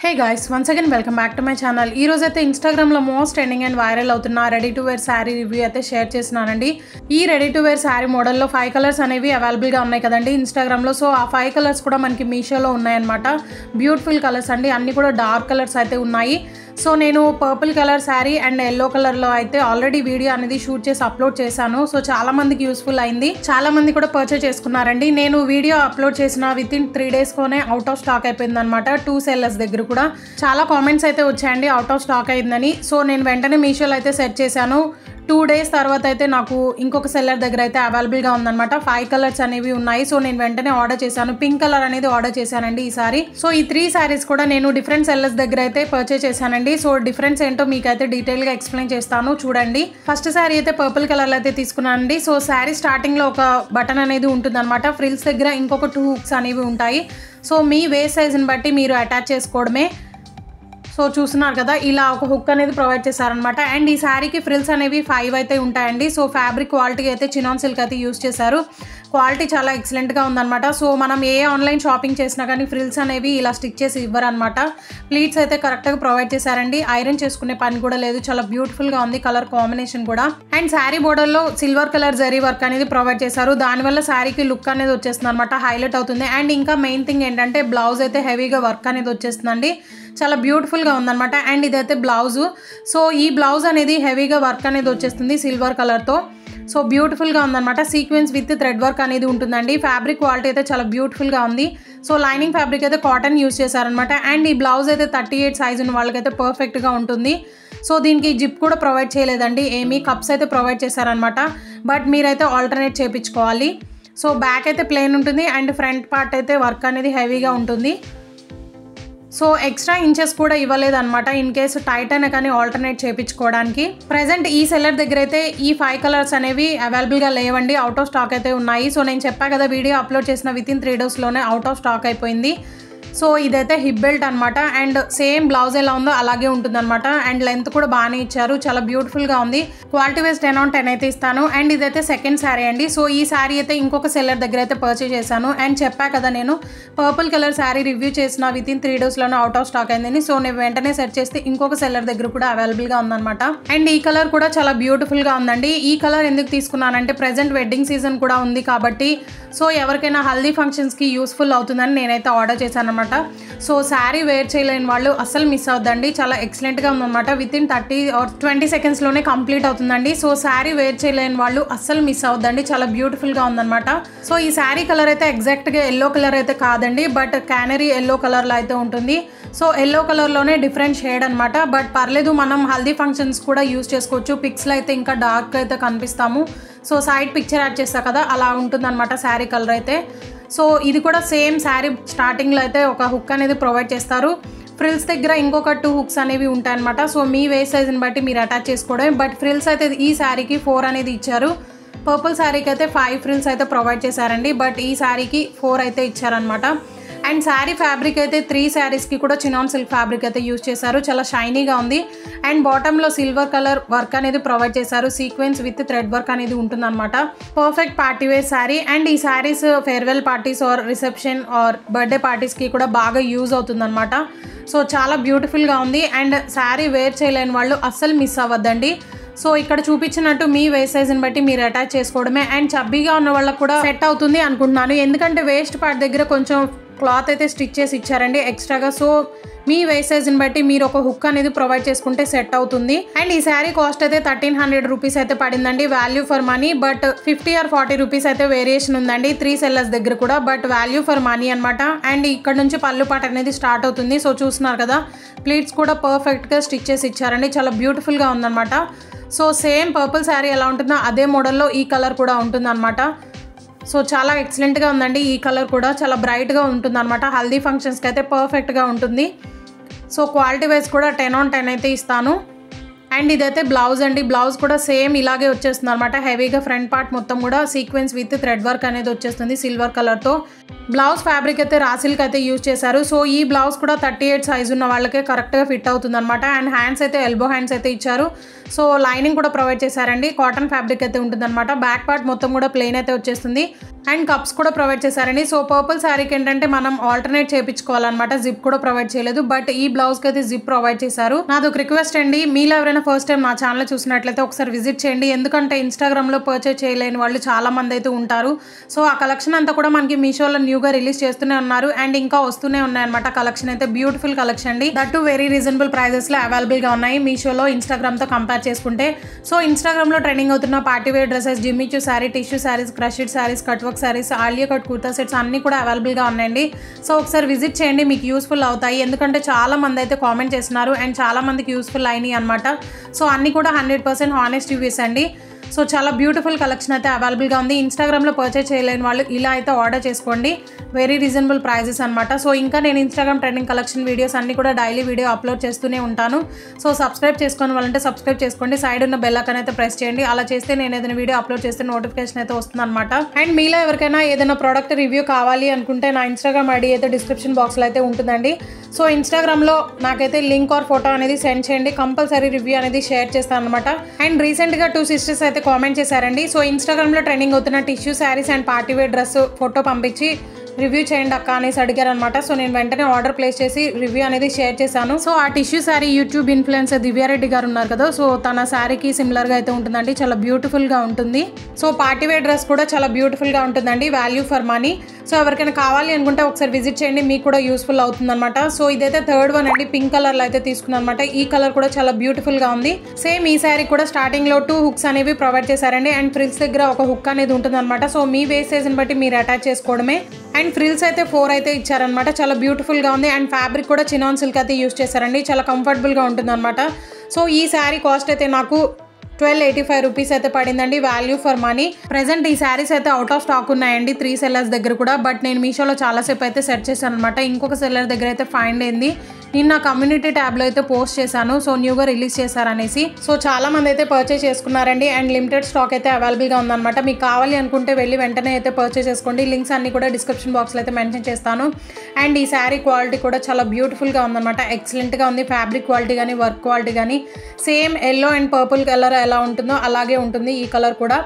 Hey guys, once again welcome back to my channel. ఈ రోజు అయితే ఇన్‌స్టాగ్రామ్ లో మోస్ట్ ట్రెండింగ్ అండ్ వైరల్ అవుతున్న ready to wear sari review అయితే షేర్ చేస్తున్నానండి. ఈ ready to wear sari model లో 5 కలర్స్ అనేవి అవైలబుల్ గా ఉన్నాయి కదండి ఇన్‌స్టాగ్రామ్ లో. సో ఆ 5 కలర్స్ కూడా మనకి మీషోలో ఉన్నాయన్నమాట. బ్యూటిఫుల్ కలర్స్ అండి, అన్ని కూడా డార్క్ కలర్స్ అయితే ఉన్నాయి. సో నేను purple colour sorry and yellow colour లో అయితే ఆల్రెడీ వీడియో అనేది షూట్ చేసి అప్లోడ్ చేశాను. సో చాలా మందికి యూస్ఫుల్ అయింది, చాలా మంది కూడా పర్చేస్ చేసుకున్నారండి. నేను వీడియో అప్లోడ్ చేసిన విత్ ఇన్ 3 days కోనే అవుట్ ఆఫ్ స్టాక్ అయిపోయింది అనమాట. 2 sellers దగ్గర కూడా చాలా కామెంట్స్ అయితే వచ్చాయండి అవుట్ ఆఫ్ స్టాక్ అయిందని. సో నేను వెంటనే మీషోలో అయితే సెర్చ్ చేశాను. 2 days తర్వాత అయితే నాకు ఇంకొక సెల్లర్ దగ్గర అయితే అవైలబుల్ గా ఉందన్నమాట. 5 కలర్స్ అనేవి ఉన్నాయి. సో నేను వెంటనే ఆర్డర్ చేశాను. పింక్ కలర్ అనేది ఆర్డర్ చేశానండి ఈసారి. సో ఈ 3 sarees కూడా నేను డిఫరెంట్ సెల్లర్స్ దగ్గర అయితే పర్చేస్ చేశానండి. సో డిఫరెన్స్ ఏంటో మీకైతే డీటెయిల్ గా ఎక్స్ప్లెయిన్ చేస్తాను, చూడండి. ఫస్ట్ సారీ అయితే పర్పుల్ కలర్ లో అయితే తీసుకున్నానండి. సో సారీ స్టార్టింగ్ లో ఒక బటన్ అనేది ఉంటుంది అనమాట. ఫ్రిల్స్ దగ్గర ఇంకొక 2 hooks అనేవి ఉంటాయి. సో మీ వేస్ట్ సైజ్ని బట్టి మీరు అటాచ్ చేసుకోవడమే. సో చూస్తున్నారు కదా, ఇలా ఒక హుక్ అనేది ప్రొవైడ్ చేశారనమాట. అండ్ ఈ శారీకి ఫ్రిల్స్ అనేవి 5 అయితే ఉంటాయండి. సో ఫ్యాబ్రిక్ క్వాలిటీ అయితే చినాన్ సిల్క్ అయితే యూస్ చేశారు. క్వాలిటీ చాలా ఎక్సలెంట్గా ఉందన్నమాట. సో మనం ఏ ఆన్లైన్ షాపింగ్ చేసినా కానీ ఫ్రిల్స్ అనేవి ఇలా స్టిక్ చేసి ఇవ్వరనమాట. ప్లీట్స్ అయితే కరెక్ట్గా ప్రొవైడ్ చేశారండి. ఐరన్ చేసుకునే పని కూడా లేదు, చాలా బ్యూటిఫుల్గా ఉంది కలర్ కాంబినేషన్ కూడా. అండ్ శారీ బోర్డర్లో సిల్వర్ కలర్ జరీ వర్క్ అనేది ప్రొవైడ్ చేశారు. దానివల్ల శారీకి లుక్ అనేది వచ్చేస్తుంది అనమాట, హైలైట్ అవుతుంది. అండ్ ఇంకా మెయిన్ థింగ్ ఏంటంటే బ్లౌజ్ అయితే హెవీగా వర్క్ అనేది వచ్చేస్తుందండి, చాలా బ్యూటిఫుల్గా ఉందన్నమాట. అండ్ ఇదైతే బ్లౌజు. సో ఈ బ్లౌజ్ అనేది హెవీగా వర్క్ అనేది వచ్చేస్తుంది సిల్వర్ కలర్తో. సో బ్యూటిఫుల్గా ఉందన్నమాట. సీక్వెన్స్ విత్ థ్రెడ్ వర్క్ అనేది ఉంటుందండి. ఫ్యాబ్రిక్ క్వాలిటీ అయితే చాలా బ్యూటిఫుల్గా ఉంది. సో లైనింగ్ ఫ్యాబ్రిక్ అయితే కాటన్ యూస్ చేశారనమాట. అండ్ ఈ బ్లౌజ్ అయితే 38 సైజ్ ఉన్న వాళ్ళకైతే పర్ఫెక్ట్గా ఉంటుంది. సో దీనికి జిప్ కూడా ప్రొవైడ్ చేయలేదండి, ఏమీ కప్స్ అయితే ప్రొవైడ్ చేశారనమాట. బట్ మీరైతే ఆల్టర్నేట్ చేయించుకోవాలి. సో బ్యాక్ అయితే ప్లెయిన్ ఉంటుంది అండ్ ఫ్రంట్ పార్ట్ అయితే వర్క్ అనేది హెవీగా ఉంటుంది. సో ఎక్స్ట్రా ఇంచెస్ కూడా ఇవ్వలేదన్నమాట, ఇన్ కేసు టైట్ అయినా కానీ ఆల్టర్నేట్ చేయించుకోవడానికి. ప్రెజెంట్ ఈ సెల్లర్ దగ్గర అయితే ఈ 5 కలర్స్ అనేవి అవైలబుల్గా లేవండి, అవుట్ ఆఫ్ స్టాక్ అయితే ఉన్నాయి. సో నేను చెప్పా కదా, వీడియో అప్లోడ్ చేసిన విత్ ఇన్ 3 daysలోనే అవుట్ ఆఫ్ స్టాక్ అయిపోయింది. సో ఇదైతే హిప్ బెల్ట్ అనమాట. అండ్ సేమ్ బ్లౌజ్ ఎలా ఉందో అలాగే ఉంటుందన్నమాట. అండ్ లెంత్ కూడా బాగానే ఇచ్చారు, చాలా బ్యూటిఫుల్గా ఉంది. క్వాలిటీ వైజ్ 10 on 10 అయితే ఇస్తాను. అండ్ ఇదైతే సెకండ్ శారీ అండి. సో ఈ శారీ అయితే ఇంకొక సెల్లర్ దగ్గర అయితే పర్చేస్ చేశాను. అండ్ చెప్పా కదా, నేను పర్పుల్ కలర్ శారీ రివ్యూ చేసిన విత్ ఇన్ 3 daysలోనే అవుట్ ఆఫ్ స్టాక్ అయిందని. సో నేను వెంటనే సెర్చ్ చేస్తే ఇంకొక సెల్లర్ దగ్గర కూడా అవైలబుల్గా ఉందన్నమాట. అండ్ ఈ కలర్ కూడా చాలా బ్యూటిఫుల్గా ఉందండి. ఈ కలర్ ఎందుకు తీసుకున్నానంటే ప్రెజెంట్ వెడ్డింగ్ సీజన్ కూడా ఉంది కాబట్టి, సో ఎవరికైనా హల్దీ ఫంక్షన్స్కి యూస్ఫుల్ అవుతుందని నేనైతే ఆర్డర్ చేశాను అనమాట. సో శారీ వేర్ చేయలేని వాళ్ళు అస్సలు మిస్ అవుద్దండి, చాలా ఎక్సలెంట్గా ఉందన్నమాట. విత్ ఇన్ 30 or 20 secondsలోనే కంప్లీట్ అవుతుందండి. సో శారీ వేర్ చేయలేని వాళ్ళు అస్సలు మిస్ అవుద్దండి, చాలా బ్యూటిఫుల్గా ఉందన్నమాట. సో ఈ శారీ కలర్ అయితే ఎగ్జాక్ట్గా ఎల్లో కలర్ అయితే కాదండి, బట్ క్యానరీ ఎల్లో కలర్లో అయితే ఉంటుంది. సో ఎల్లో కలర్లోనే డిఫరెంట్ షేడ్ అనమాట. బట్ పర్లేదు, మనం హల్దీ ఫంక్షన్స్ కూడా యూస్ చేసుకోవచ్చు. పిక్స్లో అయితే ఇంకా డార్క్ అయితే కనిపిస్తాము. సో సైడ్ పిక్చర్ యాడ్ చేస్తా కదా, అలా ఉంటుందన్నమాట శారీ కలర్ అయితే. సో ఇది కూడా సేమ్ శారీ స్టార్టింగ్లో అయితే ఒక హుక్ అనేది ప్రొవైడ్ చేస్తారు. ఫ్రిల్స్ దగ్గర ఇంకొక 2 hooks అనేవి ఉంటాయన్నమాట. సో మీ వేస్ట్ సైజ్ని బట్టి మీరు అటాచ్ చేసుకోవడం. బట్ ఫ్రిల్స్ అయితే ఈ శారీకి 4 అనేది ఇచ్చారు. పర్పుల్ శారీకి అయితే 5 ఫ్రిల్స్ అయితే ప్రొవైడ్ చేశారండి. బట్ ఈ శారీకి 4 అయితే ఇచ్చారనమాట. అండ్ శారీ ఫ్యాబ్రిక్ అయితే 3 sareesకి కూడా చినాన్ సిల్క్ ఫ్యాబ్రిక్ అయితే యూజ్ చేశారు, చాలా షైనీగా ఉంది. అండ్ బాటంలో సిల్వర్ కలర్ వర్క్ అనేది ప్రొవైడ్ చేశారు. సీక్వెన్స్ విత్ థ్రెడ్ వర్క్ అనేది ఉంటుందన్నమాట. Perfect party wear sari. And ఈ saris farewell parties or reception or birthday పార్టీస్కి కూడా బాగా యూజ్ అవుతుందన్నమాట. సో చాలా బ్యూటిఫుల్గా ఉంది. అండ్ శారీ వేర్ చేయలేని వాళ్ళు అస్సలు మిస్ అవ్వద్దండి. సో ఇక్కడ చూపించినట్టు మీ వేస్ట్ సైజ్ని బట్టి మీరు అటాచ్ చేసుకోవడమే. అండ్ చబ్బీగా ఉన్న వాళ్ళకు కూడా సెట్ అవుతుంది అనుకుంటున్నాను, ఎందుకంటే వేస్ట్ పార్ట్ దగ్గర కొంచెం క్లాత్ అయితే స్టిచ్ చేసి ఇచ్చారండి ఎక్స్ట్రాగా. సో మీ వేస్ట్ సైజ్ని బట్టి మీరు ఒక హుక్ అనేది ప్రొవైడ్ చేసుకుంటే సెట్ అవుతుంది. అండ్ ఈ శారీ కాస్ట్ అయితే 1300 రూపీస్ అయితే పడిందండి, value for money. But 50 or 40 rupees అయితే వేరియేషన్ ఉందండి 3 sellers దగ్గర కూడా, బట్ వాల్యూ ఫర్ మనీ అనమాట. అండ్ ఇక్కడ నుంచి పళ్ళు పాట అనేది స్టార్ట్ అవుతుంది. సో చూస్తున్నారు కదా, ప్లీట్స్ కూడా పర్ఫెక్ట్గా స్టిచ్ చేసి ఇచ్చారండి, చాలా బ్యూటిఫుల్గా ఉందన్నమాట. సో సేమ్ పర్పుల్ శారీ ఎలా ఉంటుందో అదే మోడల్లో ఈ కలర్ కూడా ఉంటుందన్నమాట. సో చాలా ఎక్సలెంట్గా ఉందండి. ఈ కలర్ కూడా చాలా బ్రైట్గా ఉంటుంది అనమాట. హల్దీ ఫంక్షన్స్కి అయితే పర్ఫెక్ట్గా ఉంటుంది. సో క్వాలిటీ వైజ్ కూడా 10 on 10 అయితే ఇస్తాను. అండ్ ఇదైతే బ్లౌజ్ అండి. బ్లౌజ్ కూడా సేమ్ ఇలాగే వచ్చేస్తుంది అనమాట. హెవీగా ఫ్రంట్ పార్ట్ మొత్తం కూడా సీక్వెన్స్ విత్ థ్రెడ్ వర్క్ అనేది వచ్చేస్తుంది సిల్వర్ కలర్తో. బ్లౌజ్ ఫ్యాబ్రిక్ అయితే రా సిల్క్ అయితే యూజ్ చేశారు. సో ఈ బ్లౌజ్ కూడా 38 సైజ్ ఉన్న వాళ్ళకే కరెక్ట్గా ఫిట్ అవుతుంది అనమాట. అండ్ హ్యాండ్స్ అయితే ఎల్బో హ్యాండ్స్ అయితే ఇచ్చారు. సో లైనింగ్ కూడా ప్రొవైడ్ చేశారండి, కాటన్ ఫ్యాబ్రిక్ అయితే ఉంటుందన్నమాట. బ్యాక్ పార్ట్ మొత్తం కూడా ప్లెయిన్ అయితే వచ్చేస్తుంది. అండ్ కప్స్ కూడా ప్రొవైడ్ చేశారండి. సో పర్పుల్ శారీకి ఏంటంటే మనం ఆల్టర్నేట్ చేయించుకోవాలన్నమాట, జిప్ కూడా ప్రొవైడ్ చేయలేదు. బట్ ఈ బ్లౌజ్కి అయితే జిప్ ప్రొవైడ్ చేశారు. నాది ఒక రిక్వెస్ట్ అండి, మీలో ఎవరైనా ఫస్ట్ టైం నా ఛానల్ చూసినట్లయితే ఒకసారి విజిట్ చేయండి. ఎందుకంటే ఇన్స్టాగ్రామ్లో పర్చేజ్ చేయలేని వాళ్ళు చాలా మంది అయితే ఉంటారు. సో ఆ కలెక్షన్ అంతా కూడా మనకి మీషోలో న్యూగా రిలీజ్ చేస్తూనే ఉన్నారు అండ్ ఇంకా వస్తూనే ఉన్నాయన్నమాట. కలెక్షన్ అయితే బ్యూటిఫుల్ కలెక్షన్ అండి, దట్ టు వెరీ రీజనబుల్ ప్రైజెస్లో అవైలబుల్గా ఉన్నాయి మీషోలో ఇన్స్టాగ్రామ్తో కంపేర్ చేసుకుంటే. సో ఇన్స్టాగ్రామ్లో ట్రెండింగ్ అవుతున్న party wear dresses, Jimmy Choo sari, tissue saris, crushed saris, cut work saris, Alia cut kurta sets అన్నీ కూడా అవైలబుల్గా ఉన్నాయండి. సో ఒకసారి విజిట్ చేయండి, మీకు యూస్ఫుల్ అవుతాయి. ఎందుకంటే చాలా మంది అయితే కామెంట్ చేస్తున్నారు అండ్ చాలా మందికి యూస్ఫుల్ అయినాయి అనమాట. సో అన్నీ కూడా 100% హానెస్ట్ రివ్యూస్ అండి. సో చాలా బ్యూటిఫుల్ కలెక్షన్ అయితే అవైలబుల్గా ఉంది. ఇన్స్టాగ్రామ్లో పర్చేజ్ చేయలేని వాళ్ళు ఇలా అయితే ఆర్డర్ చేసుకోండి, వెరీ రీజనబుల్ ప్రైజెస్ అనమాట. సో ఇంకా నేను ఇన్స్టాగ్రామ్ ట్రెండింగ్ కలెక్షన్ వీడియోస్ అన్ని కూడా డైలీ వీడియో అప్లోడ్ చేస్తూనే ఉంటాను. సో సబ్స్క్రైబ్ చేసుకుని వాళ్ళంటే సబ్స్క్రైబ్ చేసుకోండి, సైడ్ ఉన్న బెల్ ఐకాన్ అయితే ప్రెస్ చేయండి. అలా చేస్తే నేను ఏదైనా వీడియో అప్లోడ్ చేస్తే నోటిఫికేషన్ అయితే వస్తుంది అనమాట. అండ్ మీలో ఎవరికైనా ఏదైనా ప్రోడక్ట్ రివ్యూ కావాలి అనుకుంటే నా ఇన్స్టాగ్రామ్ ఐడి అయితే డిస్క్రిప్షన్ బాక్స్లో అయితే ఉంటుందండి. సో ఇన్స్టాగ్రామ్లో నాకైతే లింక్ ఆర్ ఫోటో అనేది సెండ్ చేయండి, కంపల్సరీ రివ్యూ అనేది షేర్ చేస్తాను అనమాట. అండ్ రీసెంట్గా 2 సిస్టర్స్ అయితే కామెంట్ చేశారండి. సో ఇన్స్టాగ్రామ్లో ట్రెండింగ్ అవుతున్న tissue saris and party wear dress photo పంపించి రివ్యూ చేయండి అక్క అనేసి అడిగారు అనమాట. సో నేను వెంటనే ఆర్డర్ ప్లేస్ చేసి రివ్యూ అనేది షేర్ చేశాను. సో ఆ tissue sari YouTube influencer Divya Reddy గారు ఉన్నారు కదా, సో తన శారీకి సిమిలర్గా అయితే ఉంటుందండి, చాలా బ్యూటిఫుల్గా ఉంటుంది. సో పార్టీ వేర్ డ్రెస్ కూడా చాలా బ్యూటిఫుల్గా ఉంటుందండి, వాల్యూ ఫర్ మనీ. సో ఎవరికైనా కావాలి అనుకుంటే ఒకసారి విజిట్ చేయండి, మీకు కూడా యూస్ఫుల్ అవుతుంది అనమాట. సో ఇదైతే థర్డ్ వన్ అండి, పింక్ కలర్లో అయితే తీసుకున్నాను అనమాట. ఈ కలర్ కూడా చాలా బ్యూటిఫుల్గా ఉంది. సేమ్ ఈ శారీ కూడా స్టార్టింగ్లో 2 హుక్స్ అనేవి ప్రొవైడ్ చేశారండి అండ్ ఫ్రిల్స్ దగ్గర ఒక హుక్ అనేది ఉంటుంది అనమాట. సో మీ వేస్టేజ్ని బట్టి మీరు అటాచ్ చేసుకోవడమే. అండ్ ఫ్రిల్స్ అయితే 4 అయితే ఇచ్చారనమాట, చాలా బ్యూటిఫుల్గా ఉంది. అండ్ ఫ్యాబ్రిక్ కూడా చినాన్ సిల్క్ అయితే యూస్ చేశారండి, చాలా కంఫర్టబుల్గా ఉంటుంది అనమాట. సో ఈ శారీ కాస్ట్ అయితే నాకు 1285 రూపీస్ అయితే పడిందండి, వాల్యూ ఫర్ మనీ. ప్రెసెంట్ ఈ శారీస్ అయితే అవుట్ ఆఫ్ స్టాక్ ఉన్నాయండి 3 సెల్లర్స్ దగ్గర కూడా. బట్ నేను మీషోలో చాలాసేపు అయితే సెర్చ్ చేశాను అనమాట, ఇంకొక సెల్లర్ దగ్గర అయితే ఫైండ్ అయింది. నిన్న కమ్యూనిటీ ట్యాబ్లో అయితే పోస్ట్ చేశాను, సో న్యూగా రిలీజ్ చేశారనేసి. సో చాలా మంది అయితే పర్చేస్ చేసుకున్నారండి అండ్ లిమిటెడ్ స్టాక్ అయితే అవైలబుల్గా ఉందన్నమాట. మీకు కావాలి అనుకుంటే వెళ్ళి వెంటనే అయితే పర్చేస్ చేసుకోండి, లింక్స్ అన్ని కూడా డిస్క్రిప్షన్ బాక్స్లో అయితే మెన్షన్ చేస్తాను. అండ్ ఈ శారీ క్వాలిటీ కూడా చాలా బ్యూటిఫుల్గా ఉందన్నమాట, ఎక్సలెంట్గా ఉంది. ఫ్యాబ్రిక్ క్వాలిటీ కానీ వర్క్ క్వాలిటీ కానీ same yellow and purple colour ఎలా ఉంటుందో అలాగే ఉంటుంది ఈ కలర్ కూడా.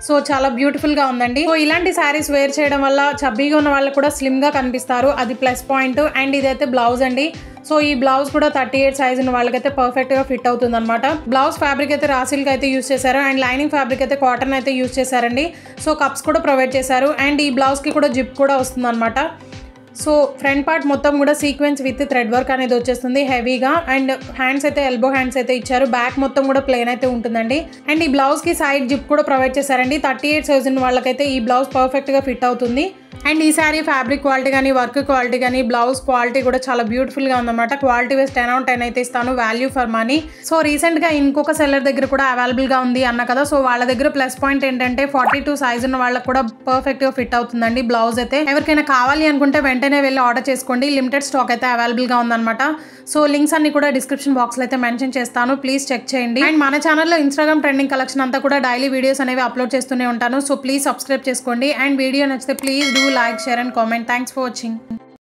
సో చాలా బ్యూటిఫుల్గా ఉందండి. సో ఇలాంటి శారీస్ వేర్ చేయడం వల్ల చబ్బీగా ఉన్న వాళ్ళు కూడా స్లిమ్గా కనిపిస్తారు, అది ప్లస్ పాయింట్. అండ్ ఇదైతే బ్లౌజ్ అండి. సో ఈ బ్లౌజ్ కూడా 38 సైజ్ ఉన్న వాళ్ళకైతే పర్ఫెక్ట్గా ఫిట్ అవుతుంది అనమాట. బ్లౌజ్ ఫ్యాబ్రిక్ అయితే రా సిల్క్ అయితే యూస్ చేశారు అండ్ లైనింగ్ ఫ్యాబ్రిక్ అయితే కాటన్ అయితే యూస్ చేశారండి. సో కప్స్ కూడా ప్రొవైడ్ చేశారు అండ్ ఈ బ్లౌజ్కి కూడా జిప్ కూడా వస్తుంది అనమాట. సో ఫ్రంట్ పార్ట్ మొత్తం కూడా సీక్వెన్స్ విత్ థ్రెడ్ వర్క్ అనేది వచ్చేస్తుంది హెవీగా. అండ్ హ్యాండ్స్ అయితే ఎల్బో హ్యాండ్స్ అయితే ఇచ్చారు, బ్యాక్ మొత్తం కూడా ప్లెయిన్ అయితే ఉంటుందండి. అండ్ ఈ బ్లౌజ్కి సైడ్ జిప్ కూడా ప్రొవైడ్ చేశారండి. 38 సైజ్ ఉన్న వాళ్ళకైతే ఈ బ్లౌజ్ పర్ఫెక్ట్గా ఫిట్ అవుతుంది. అండ్ ఈ శారీ ఫ్యాబ్రిక్ క్వాలిటీ కానీ వర్క్ క్వాలిటీ కానీ బ్లౌజ్ క్వాలిటీ కూడా చాలా బ్యూటిఫుల్గా ఉందన్నమాట. క్వాలిటీ వైస్ 10/10 అయితే ఇస్తాను, వాల్యూ ఫర్ మనీ. సో రీసెంట్గా ఇంకొక సెల్లర్ దగ్గర కూడా అవైలబుల్గా ఉంది అన్న కదా, సో వాళ్ళ దగ్గర ప్లస్ పాయింట్ ఏంటంటే 42 సైజ్ ఉన్న వాళ్ళకి కూడా పర్ఫెక్ట్గా ఫిట్ అవుతుందండి బ్లౌజ్ అయితే. ఎవరికైనా కావాలి అనుకుంటే వెంటనే వెళ్ళి ఆర్డర్ చేసుకోండి, లిమిటెడ్ స్టాక్ అయితే అవైలబుల్గా ఉందన్నమాట. సో లింక్స్ అన్ని కూడా డిస్క్రిప్షన్ బాక్స్లో అయితే మెన్షన్ చేస్తాను, ప్లీజ్ చెక్ చేయండి. అండ్ మన ఛానల్లో ఇన్స్టాగ్రామ్ ట్రెండింగ్ కలెక్షన్ అంతా కూడా డైలీ వీడియోస్ అనేవి అప్లోడ్ చేస్తూనే ఉంటాను, సో ప్లీజ్ సబ్స్క్రైబ్ చేసుకోండి. అండ్ వీడియో నచ్చితే please do like, share and comment. Thanks for watching.